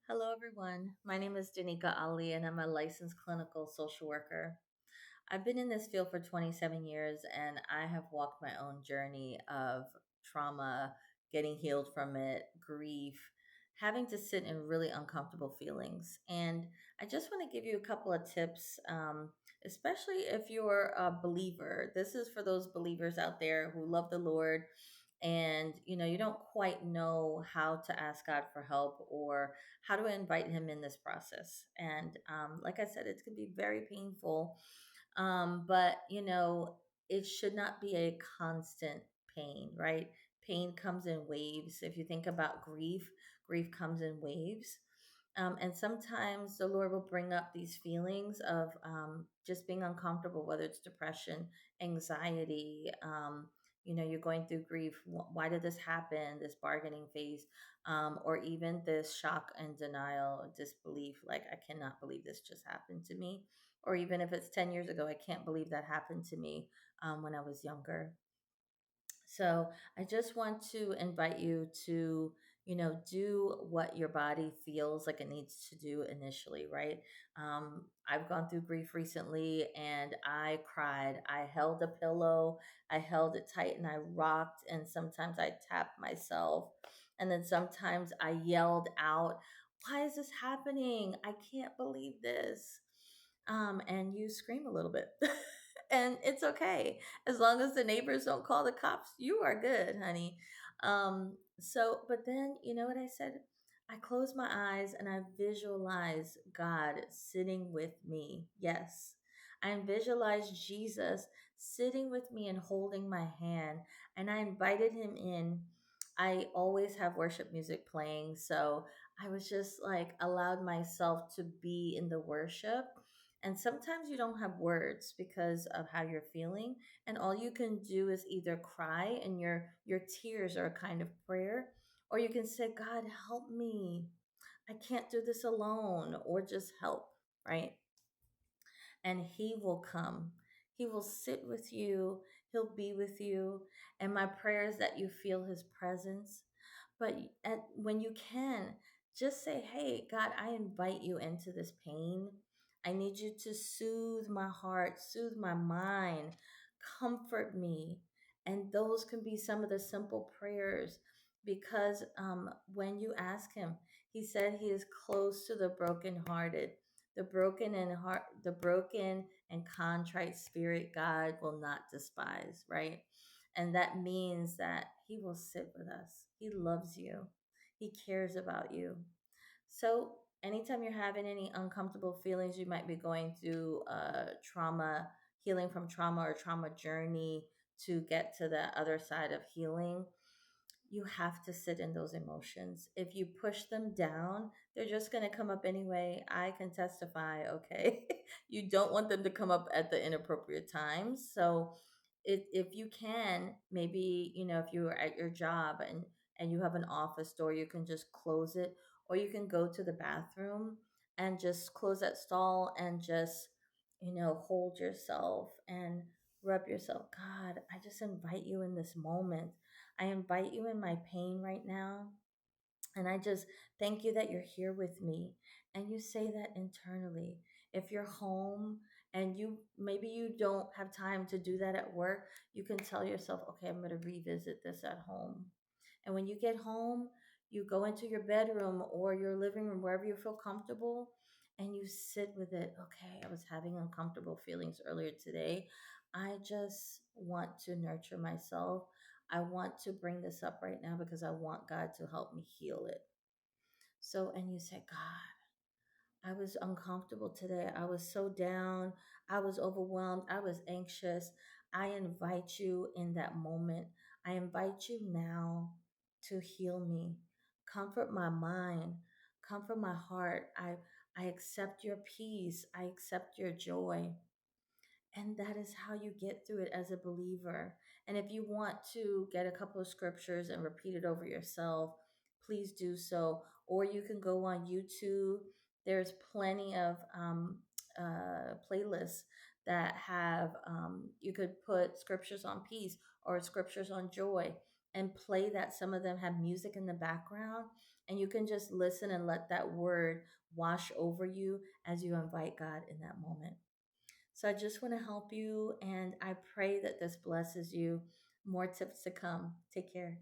Hello, everyone. My name is Danica Ali, and I'm a licensed clinical social worker. I've been in this field for 27 years, and I have walked my own journey of trauma, getting healed from it, grief, having to sit in really uncomfortable feelings. And I just want to give you a couple of tips, especially if you're a believer. This is for those believers out there who love the Lord and you don't quite know how to ask God for help or how to invite him in this process. And like I said, it can be very painful, but it should not be a constant pain, right? Pain comes in waves. If you think about grief, grief comes in waves. And sometimes the Lord will bring up these feelings of just being uncomfortable, whether it's depression, anxiety. You're going through grief. Why did this happen? This bargaining phase, or even this shock and denial, disbelief. Like, I cannot believe this just happened to me. Or even if it's 10 years ago, I can't believe that happened to me when I was younger. So I just want to invite you to, do what your body feels like it needs to do initially, right? I've gone through grief recently and I cried. I held a pillow, I held it tight and I rocked. And sometimes I tapped myself. And then sometimes I yelled out, "Why is this happening? I can't believe this." And you scream a little bit. And it's okay as long as the neighbors don't call the cops. You are good, honey. But then, you know what I said? I close my eyes and I visualize God sitting with me. Yes, I visualize Jesus sitting with me and holding my hand, and I invited him in. I always have worship music playing, so I was just like allowed myself to be in the worship. And sometimes you don't have words because of how you're feeling, and all you can do is either cry, and your tears are a kind of prayer, or you can say, "God, help me. I can't do this alone," or just help, right? And he will come. He will sit with you. He'll be with you. And my prayer is that you feel his presence. But when you can, just say, "Hey, God, I invite you into this pain. I need you to soothe my heart, soothe my mind, comfort me." And those can be some of the simple prayers because when you ask him, he said he is close to the brokenhearted. The broken and contrite spirit, God will not despise, right? And that means that he will sit with us. He loves you. He cares about you. So, anytime you're having any uncomfortable feelings, you might be going through trauma, healing from trauma or trauma journey to get to the other side of healing, you have to sit in those emotions. If you push them down, they're just going to come up anyway. I can testify, okay? You don't want them to come up at the inappropriate times. So if you can, maybe, if you are at your job and you have an office door, you can just close it, or you can go to the bathroom and just close that stall and just, hold yourself and rub yourself. God, I just invite you in this moment. I invite you in my pain right now. And I just thank you that you're here with me. And you say that internally. If you're home and you don't have time to do that at work, you can tell yourself, "Okay, I'm going to revisit this at home." And when you get home, you go into your bedroom or your living room, wherever you feel comfortable, and you sit with it. "Okay, I was having uncomfortable feelings earlier today. I just want to nurture myself. I want to bring this up right now because I want God to help me heal it." So, and you say, "God, I was uncomfortable today. I was so down. I was overwhelmed. I was anxious." I invite you in that moment. I invite you now to heal me. Comfort my mind. Comfort my heart. I accept your peace. I accept your joy. And that is how you get through it as a believer. And if you want to get a couple of scriptures and repeat it over yourself, please do so. Or you can go on YouTube. There's plenty of playlists that have, you could put scriptures on peace or scriptures on joy and play that. Some of them have music in the background. And you can just listen and let that word wash over you as you invite God in that moment. So I just want to help you, and I pray that this blesses you. More tips to come. Take care.